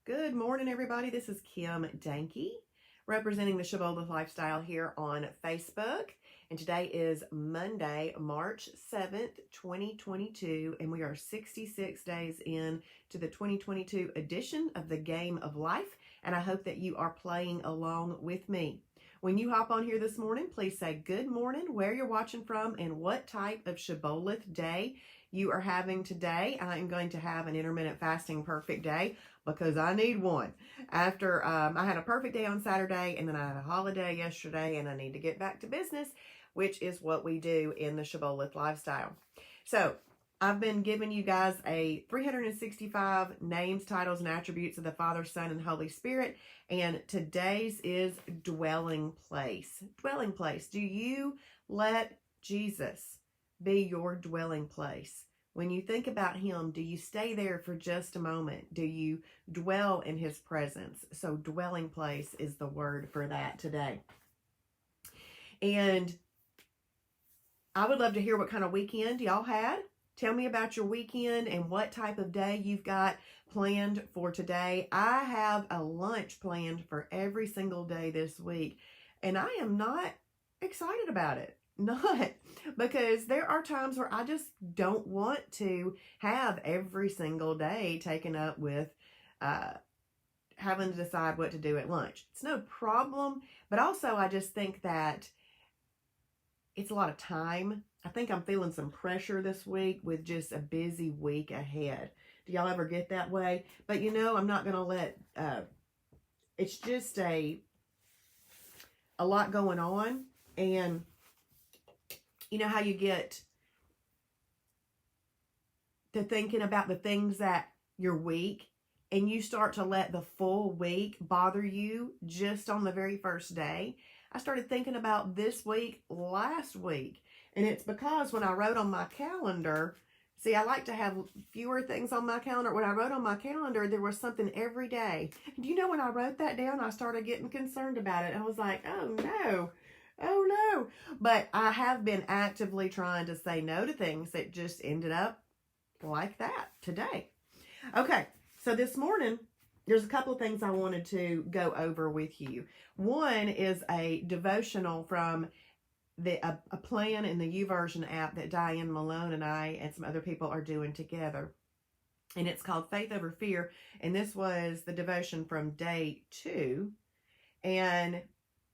Good morning, everybody. This is Kim Danke, representing the Shibboleth Lifestyle here on Facebook. And today is Monday, March 7th, 2022, and we are 66 days in to the 2022 edition of the Game of Life, and I hope that you are playing along with me. When you hop on here this morning, please say good morning, where you're watching from, and what type of Shibboleth day you are having today. I am going to have an intermittent fasting perfect day because I need one. After I had a perfect day on Saturday, and then I had a holiday yesterday, and I need to get back to business, which is what we do in the Shibboleth lifestyle. So I've been giving you guys a 365 names, titles, and attributes of the Father, Son, and Holy Spirit. And today's is dwelling place. Dwelling place. Do you let Jesus be your dwelling place? When you think about him, do you stay there for just a moment? Do you dwell in his presence? So dwelling place is the word for that today. And I would love to hear what kind of weekend y'all had. Tell me about your weekend and what type of day you've got planned for today. I have a lunch planned for every single day this week, and I am not excited about it. Not because there are times where I just don't want to have every single day taken up with having to decide what to do at lunch. It's no problem, but also I just think that it's a lot of time. I think I'm feeling some pressure this week with just a busy week ahead. Do y'all ever get that way? But you know, I'm not going to let, it's just a lot going on. And you know how you get to thinking about the things that your week, and you start to let the full week bother you just on the very first day. I started thinking about this week last week, and it's because when I wrote on my calendar, see, I like to have fewer things on my calendar. When I wrote on my calendar, there was something every day. Do you know, when I wrote that down, I started getting concerned about it. I was like, oh no. But I have been actively trying to say no to things that just ended up like that today. Okay, so this morning, there's a couple of things I wanted to go over with you. One is a devotional from a plan in the YouVersion app that Diane Malone and I and some other people are doing together. And it's called Faith Over Fear. And this was the devotion from day 2. And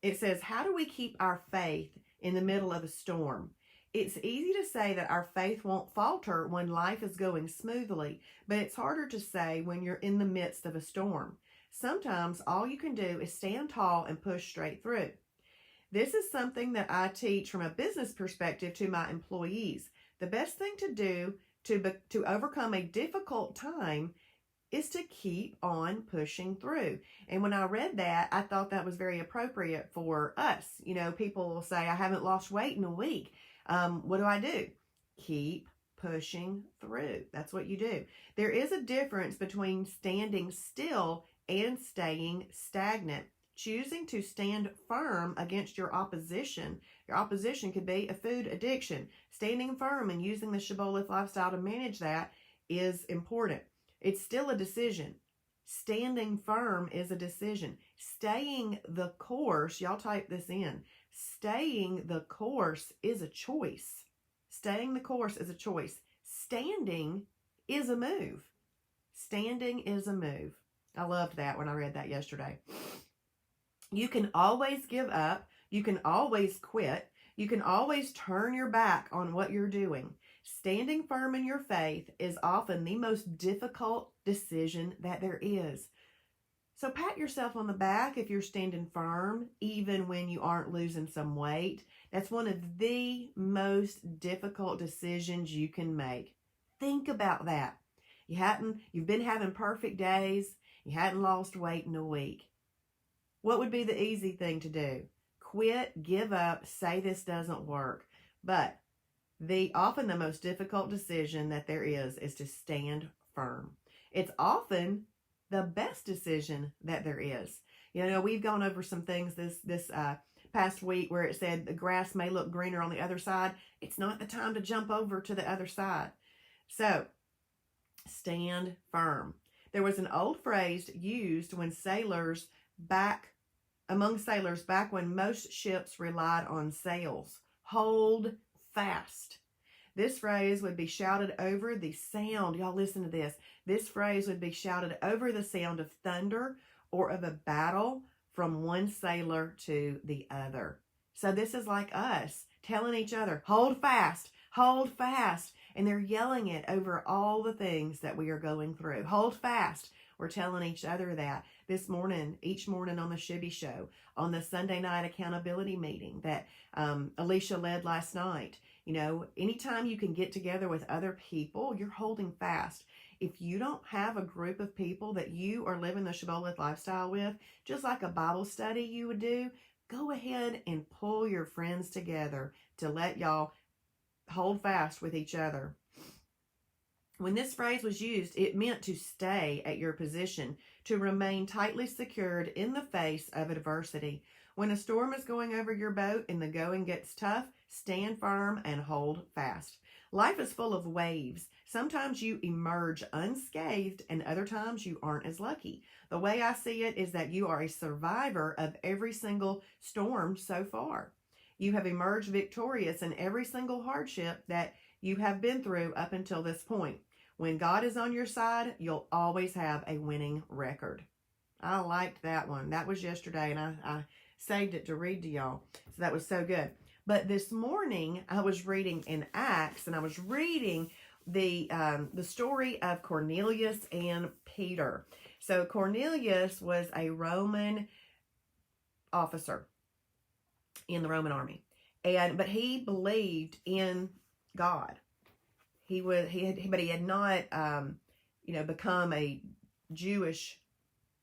it says, how do we keep our faith in the middle of a storm? It's easy to say that our faith won't falter when life is going smoothly, but it's harder to say when you're in the midst of a storm. Sometimes all you can do is stand tall and push straight through. This is something that I teach from a business perspective to my employees. The best thing to do to overcome a difficult time is to keep on pushing through. And when I read that, I thought that was very appropriate for us. You know, people will say, I haven't lost weight in a week. What do? Keep pushing through. That's what you do. There is a difference between standing still and staying stagnant. Choosing to stand firm against your opposition. Your opposition could be a food addiction. Standing firm and using the Shibboleth lifestyle to manage that is important. It's still a decision. Standing firm is a decision. Staying the course, y'all type this in. Staying the course is a choice. Staying the course is a choice. Standing is a move. Standing is a move. I loved that when I read that yesterday. You can always give up. You can always quit. You can always turn your back on what you're doing. Standing firm in your faith is often the most difficult decision that there is. So pat yourself on the back if you're standing firm, even when you aren't losing some weight. That's one of the most difficult decisions you can make. Think about that. You've been having perfect days. You hadn't lost weight in a week. What would be the easy thing to do? Quit, give up, say this doesn't work. But often the most difficult decision that there is to stand firm. It's often the best decision that there is. You know, we've gone over some things this past week where it said the grass may look greener on the other side. It's not the time to jump over to the other side. So stand firm. There was an old phrase used among sailors back when most ships relied on sails. Hold fast. This phrase would be shouted over the sound. Y'all listen to this. This phrase would be shouted over the sound of thunder or of a battle from one sailor to the other. So this is like us telling each other, hold fast, hold fast. And they're yelling it over all the things that we are going through. Hold fast. We're telling each other that this morning, each morning on the Shibby Show, on the Sunday night accountability meeting that Alicia led last night. You know, anytime you can get together with other people, you're holding fast. If you don't have a group of people that you are living the Shibboleth lifestyle with, just like a Bible study you would do, go ahead and pull your friends together to let y'all hold fast with each other. When this phrase was used, it meant to stay at your position, to remain tightly secured in the face of adversity. When a storm is going over your boat and the going gets tough, stand firm and hold fast. Life is full of waves. Sometimes you emerge unscathed and other times you aren't as lucky. The way I see it is that you are a survivor of every single storm so far. You have emerged victorious in every single hardship that you have been through up until this point. When God is on your side, you'll always have a winning record. I liked that one. That was yesterday, and I saved it to read to y'all. So that was so good. But this morning, I was reading in Acts, and I was reading the story of Cornelius and Peter. So Cornelius was a Roman officer in the Roman army, but he believed in God. He had not become a Jewish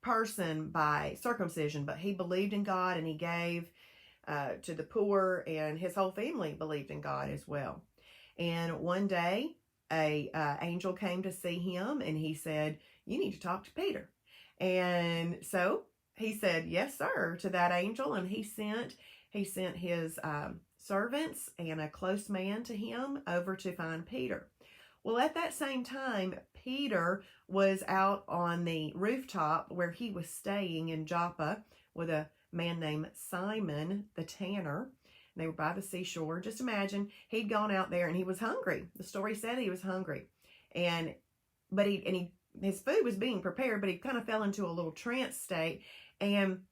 person by circumcision, but he believed in God and he gave to the poor, and his whole family believed in God as well. And one day, a angel came to see him, and he said, "You need to talk to Peter." And so he said, "Yes, sir," to that angel, and he sent his servants and a close man to him over to find Peter. Well, at that same time, Peter was out on the rooftop where he was staying in Joppa with a man named Simon the tanner. They were by the seashore. Just imagine, he'd gone out there and he was hungry. The story said he was hungry. But his food was being prepared, but he kind of fell into a little trance state, and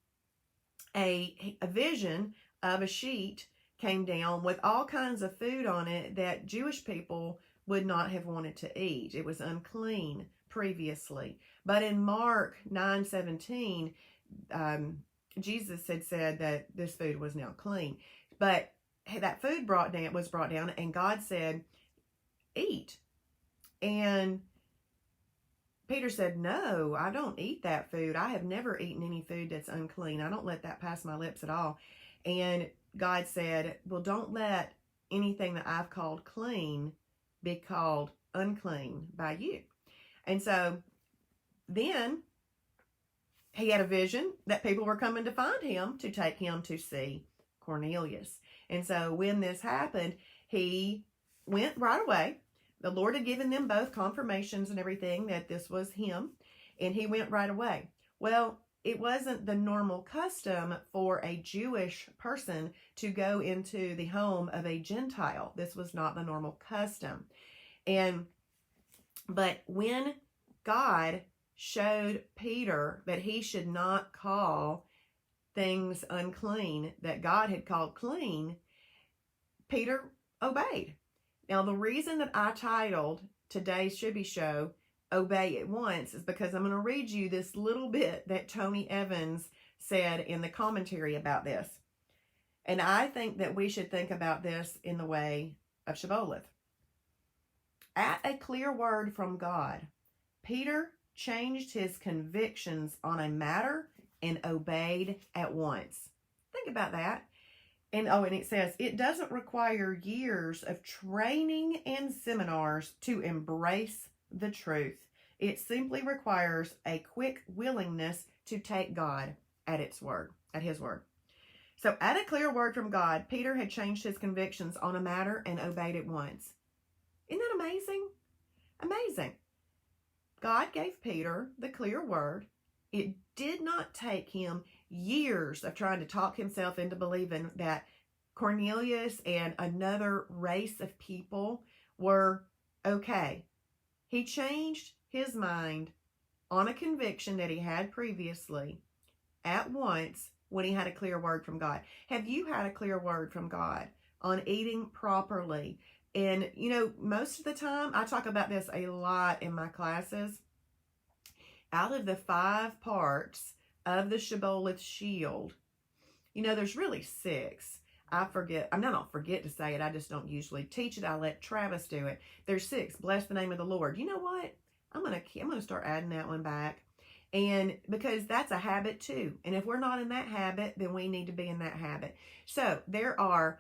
a vision of a sheet came down with all kinds of food on it that Jewish people would not have wanted to eat. It was unclean previously. But in Mark 9:17, Jesus had said that this food was now clean. But that food was brought down, and God said, "Eat." And Peter said, "No, I don't eat that food. I have never eaten any food that's unclean. I don't let that pass my lips at all." And God said, "Well, don't let anything that I've called clean be called unclean by you." And so then he had a vision that people were coming to find him to take him to see Cornelius. And so when this happened, he went right away. The Lord had given them both confirmations and everything that this was him, and he went right away. Well, it wasn't the normal custom for a Jewish person to go into the home of a Gentile. This was not the normal custom. But when God showed Peter that he should not call things unclean that God had called clean, Peter obeyed. Now, the reason that I titled today's Shibby Show, "Obey at Once," is because I'm going to read you this little bit that Tony Evans said in the commentary about this. And I think that we should think about this in the way of Shibboleth. At a clear word from God, Peter changed his convictions on a matter and obeyed at once. Think about that. And it says, it doesn't require years of training and seminars to embrace the truth. It simply requires a quick willingness to take God at his word. So at a clear word from God, Peter had changed his convictions on a matter and obeyed at once. Isn't that amazing? Amazing. God gave Peter the clear word. It did not take him years of trying to talk himself into believing that Cornelius and another race of people were okay. He changed his mind on a conviction that he had previously at once when he had a clear word from God. Have you had a clear word from God on eating properly? And, most of the time, I talk about this a lot in my classes. Out of the 5 parts of the shibboleth shield, there's really 6. I don't forget to say it. I just don't usually teach it. I let Travis do it. There's 6. Bless the name of the Lord. You know what? I'm gonna start adding that one back. And because that's a habit too. And if we're not in that habit, then we need to be in that habit. So there are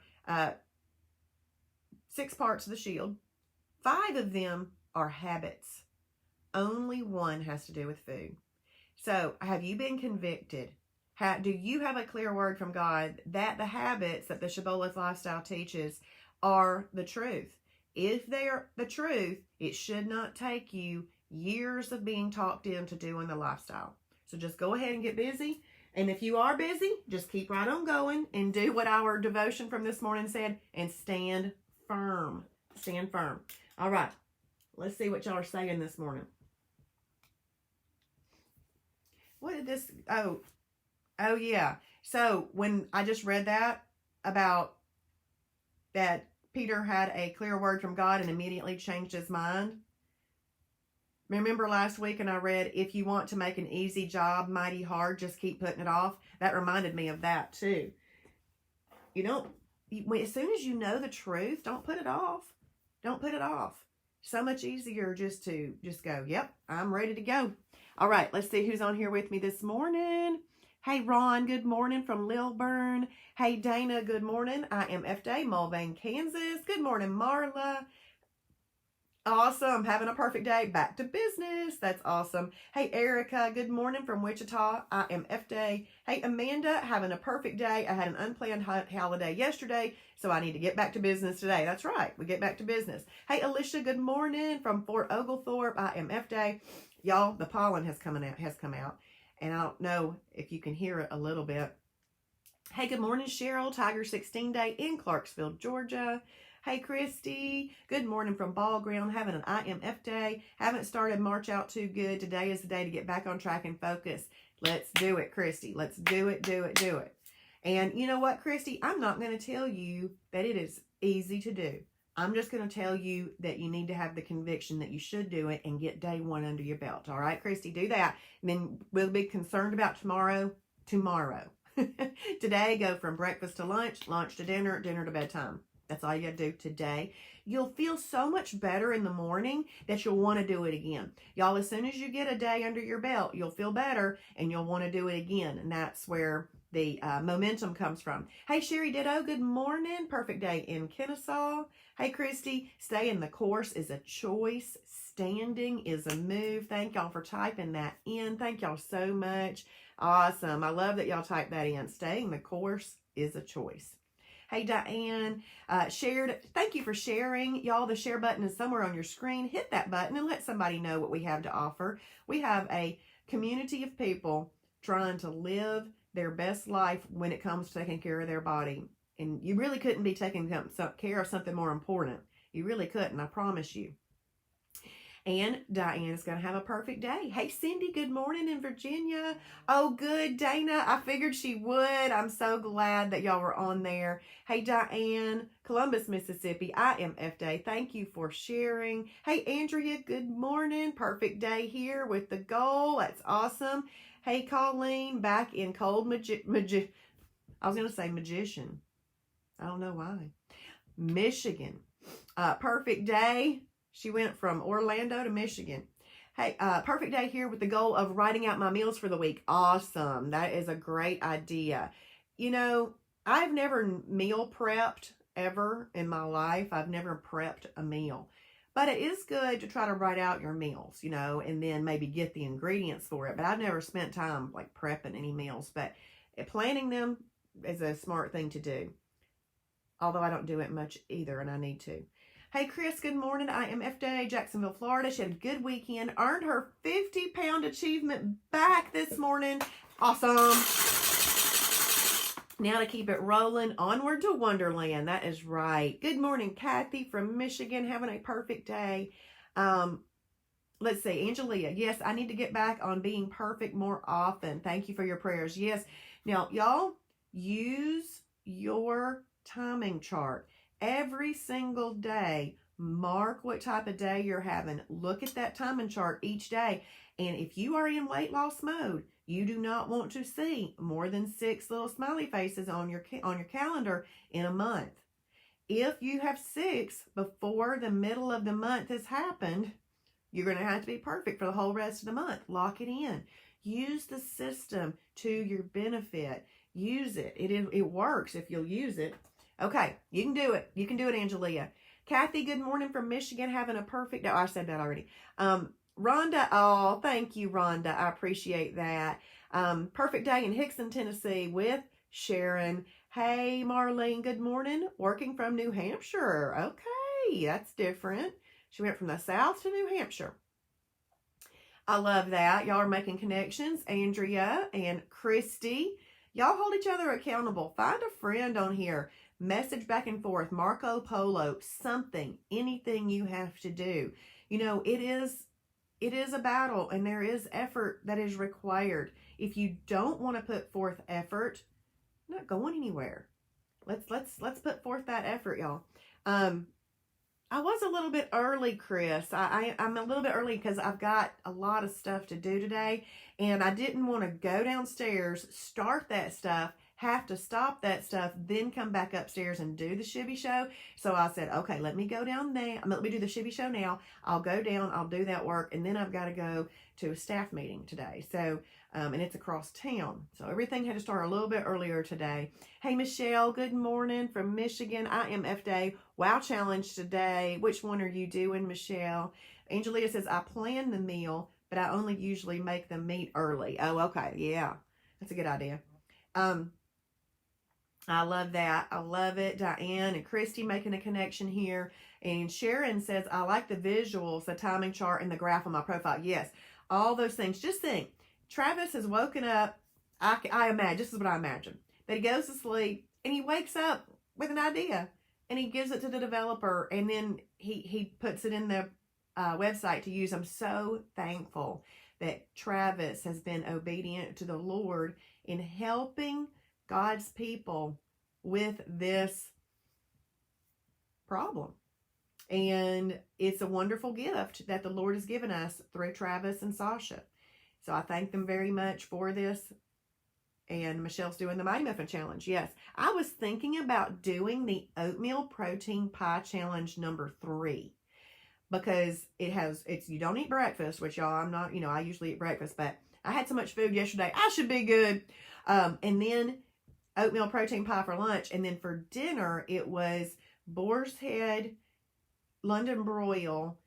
6 parts of the shield. 5 of them are habits. Only 1 has to do with food. So have you been convicted? Do you have a clear word from God that the habits that the Shibboleth lifestyle teaches are the truth? If they are the truth, it should not take you years of being talked into doing the lifestyle. So just go ahead and get busy. And if you are busy, just keep right on going and do what our devotion from this morning said and stand firm. Stand firm. All right. Let's see what y'all are saying this morning. What did this... Oh, yeah. So when I just read that about that Peter had a clear word from God and immediately changed his mind. Remember last week and I read, if you want to make an easy job mighty hard, just keep putting it off. That reminded me of that too. As soon as you know the truth, don't put it off. Don't put it off. So much easier just to go, yep, I'm ready to go. All right, let's see who's on here with me this morning. Hey, Ron, good morning from Lilburn. Hey, Dana, good morning. I am F Day, Mulvane, Kansas. Good morning, Marla. Awesome. Having a perfect day. Back to business. That's awesome. Hey, Erica, good morning from Wichita. I am F Day. Hey, Amanda, having a perfect day. I had an unplanned holiday yesterday, so I need to get back to business today. That's right. We get back to business. Hey, Alicia, good morning from Fort Oglethorpe. I am F Day. Y'all, the pollen has come out. And I don't know if you can hear it a little bit. Hey, good morning, Cheryl. Tiger 16 Day in Clarksville, Georgia. Hey, Christy. Good morning from Ball Ground. Having an IMF day. Haven't started March out too good. Today is the day to get back on track and focus. Let's do it, Christy. Let's do it. And you know what, Christy? I'm not going to tell you that it is easy to do. I'm just going to tell you that you need to have the conviction that you should do it and get day 1 under your belt. All right, Christy, do that. And then we'll be concerned about tomorrow. Today, go from breakfast to lunch, lunch to dinner, dinner to bedtime. That's all you got to do today. You'll feel so much better in the morning that you'll want to do it again. Y'all, as soon as you get a day under your belt, you'll feel better and you'll want to do it again. And that's where the momentum comes from. Hey, Sherry Ditto, good morning. Perfect day in Kennesaw. Hey, Christy, staying the course is a choice. Standing is a move. Thank y'all for typing that in. Thank y'all so much. Awesome. I love that y'all type that in. Staying the course is a choice. Hey, Diane, shared. Thank you for sharing. Y'all, the share button is somewhere on your screen. Hit that button and let somebody know what we have to offer. We have a community of people trying to live their best life when it comes to taking care of their body. And you really couldn't be taking care of something more important. You really couldn't, I promise you. And Diane is going to have a perfect day. Hey, Cindy, good morning in Virginia. Oh, good, Dana. I figured she would. I'm so glad that y'all were on there. Hey, Diane, Columbus, Mississippi. I am F Day. Thank you for sharing. Hey, Andrea, good morning. Perfect day here with the goal. That's awesome. Hey, Colleen, back in cold I was going to say magician. I don't know why. Michigan. Perfect day. She went from Orlando to Michigan. Hey, perfect day here with the goal of writing out my meals for the week. Awesome. That is a great idea. I've never meal prepped ever in my life. I've never prepped a meal. But it is good to try to write out your meals, and then maybe get the ingredients for it. But I've never spent time like prepping any meals. But planning them is a smart thing to do. Although I don't do it much either, and I need to. Hey, Chris, good morning. I am FJ, Jacksonville, Florida. She had a good weekend. Earned her 50-pound achievement back this morning. Awesome. Now to keep it rolling, onward to Wonderland. That is right. Good morning, Kathy from Michigan. Having a perfect day. Let's see, Angelia. Yes, I need to get back on being perfect more often. Thank you for your prayers. Yes. Now, y'all, use your timing chart. Every single day, mark what type of day you're having. Look at that timing chart each day. And if you are in weight loss mode, you do not want to see more than 6 little smiley faces on your calendar in a month. If you have 6 before the middle of the month has happened, you're going to have to be perfect for the whole rest of the month. Lock it in. Use the system to your benefit. Use it. It works if you'll use it. Okay, you can do it. You can do it, Angelia. Kathy, good morning from Michigan. Having a perfect day. Oh, I said that already. Rhonda, oh, thank you, Rhonda. I appreciate that. Perfect day in Hickson, Tennessee with Sharon. Hey, Marlene, good morning. Working from New Hampshire. Okay, that's different. She went from the South to New Hampshire. I love that. Y'all are making connections. Andrea and Christy. Y'all hold each other accountable. Find a friend on here. Message back and forth. Marco Polo. Something. Anything you have to do. You know, it is a battle and there is effort that is required. If you don't want to put forth effort, not going anywhere. Let's put forth that effort, y'all. I was a little bit early, Chris. I'm a little bit early because I've got a lot of stuff to do today, and I didn't want to go downstairs, start that stuff, have to stop that stuff, then come back upstairs and do the Shibby show. So I said, okay, let me go down there. Let me do the Shibby show now. I'll go down, I'll do that work, and then I've got to go to a staff meeting today. So, and it's across town. So everything had to start a little bit earlier today. Hey, Michelle, good morning from Michigan. I am F-Day. Wow Challenge today. Which one are you doing, Michelle? Angelia says, I plan the meal, but I only usually make the meat early. Oh, okay. Yeah, that's a good idea. I love that. I love it. Diane and Christy making a connection here. And Sharon says, I like the visuals, the timing chart, and the graph on my profile. Yes, all those things. Just think, Travis has woken up. I imagine, this is what I imagine, that he goes to sleep and he wakes up with an idea and he gives it to the developer and then he puts it in the website to use. I'm so thankful that Travis has been obedient to the Lord in helping God's people with this problem. And it's a wonderful gift that the Lord has given us through Travis and Sasha. So I thank them very much for this. And Michelle's doing the Mighty Muffin Challenge. Yes, I was thinking about doing the Oatmeal Protein Pie Challenge number 3. Because it's you don't eat breakfast, which y'all, I'm not, I usually eat breakfast. But I had so much food yesterday, I should be good. And then oatmeal protein pie for lunch. And then for dinner, it was boar's head, London broil,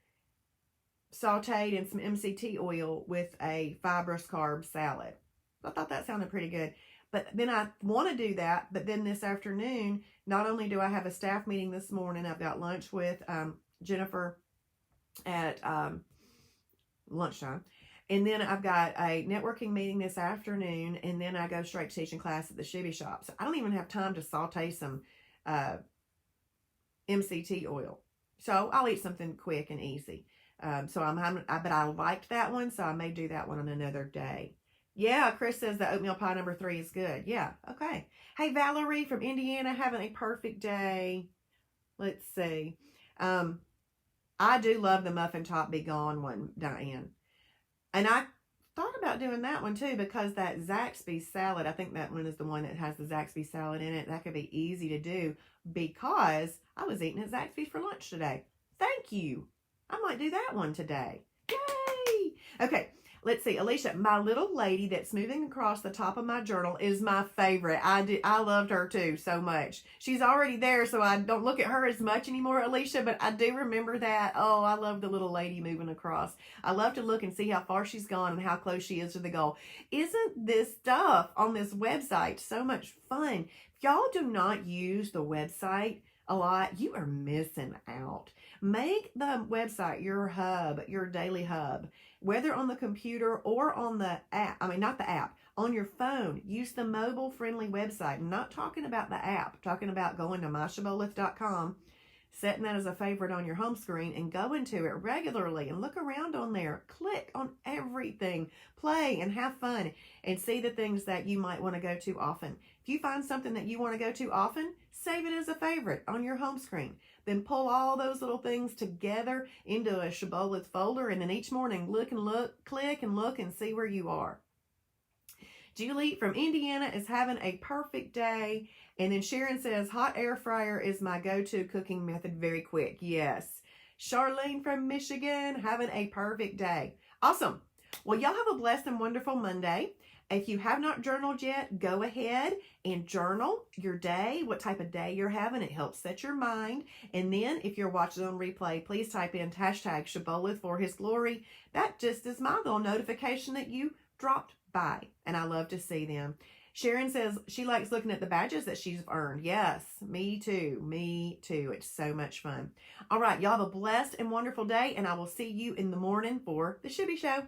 sauteed in some MCT oil with a fibrous carb salad. I thought that sounded pretty good. But then I want to do that. But then this afternoon, not only do I have a staff meeting this morning, I've got lunch with Jennifer at lunchtime. And then I've got a networking meeting this afternoon. And then I go straight to teaching class at the Shibby shop. So I don't even have time to saute some MCT oil. So I'll eat something quick and easy. But I liked that one, so I may do that one on another day. Yeah, Chris says that oatmeal pie number 3 is good. Yeah, okay. Hey, Valerie from Indiana, having a perfect day. Let's see. I do love the muffin top be gone one, Diane. And I thought about doing that one too, because that Zaxby's salad, I think that one is the one that has the Zaxby's salad in it. That could be easy to do because I was eating at Zaxby's for lunch today. Thank you. I might do that one today. Yay! Okay, let's see. Alicia, my little lady that's moving across the top of my journal is my favorite. I loved her too so much. She's already there, so I don't look at her as much anymore, Alicia, but I do remember that. Oh, I love the little lady moving across. I love to look and see how far she's gone and how close she is to the goal. Isn't this stuff on this website so much fun? If y'all do not use the website, a lot, you are missing out. Make the website your hub, your daily hub, whether on the computer or on the app. I mean, not the app, on your phone. Use the mobile friendly website. I'm not talking about the app, I'm talking about going to myshibboleth.com, setting that as a favorite on your home screen and going to it regularly and look around on there. Click on everything, play and have fun, and see the things that you might want to go to often. If you find something that you want to go to often, save it as a favorite on your home screen. Then pull all those little things together into a Shibboleth folder, and then each morning click and look and see where you are. Julie from Indiana is having a perfect day. And then Sharon says, hot air fryer is my go-to cooking method, very quick. Yes. Charlene from Michigan, having a perfect day. Awesome. Well, y'all have a blessed and wonderful Monday. If you have not journaled yet, go ahead and journal your day, what type of day you're having. It helps set your mind. And then if you're watching on replay, please type in hashtag Shibboleth for his glory. That just is my little notification that you dropped by, and I love to see them. Sharon says she likes looking at the badges that she's earned. Yes, me too. Me too. It's so much fun. All right, y'all have a blessed and wonderful day, and I will see you in the morning for the Shibby Show.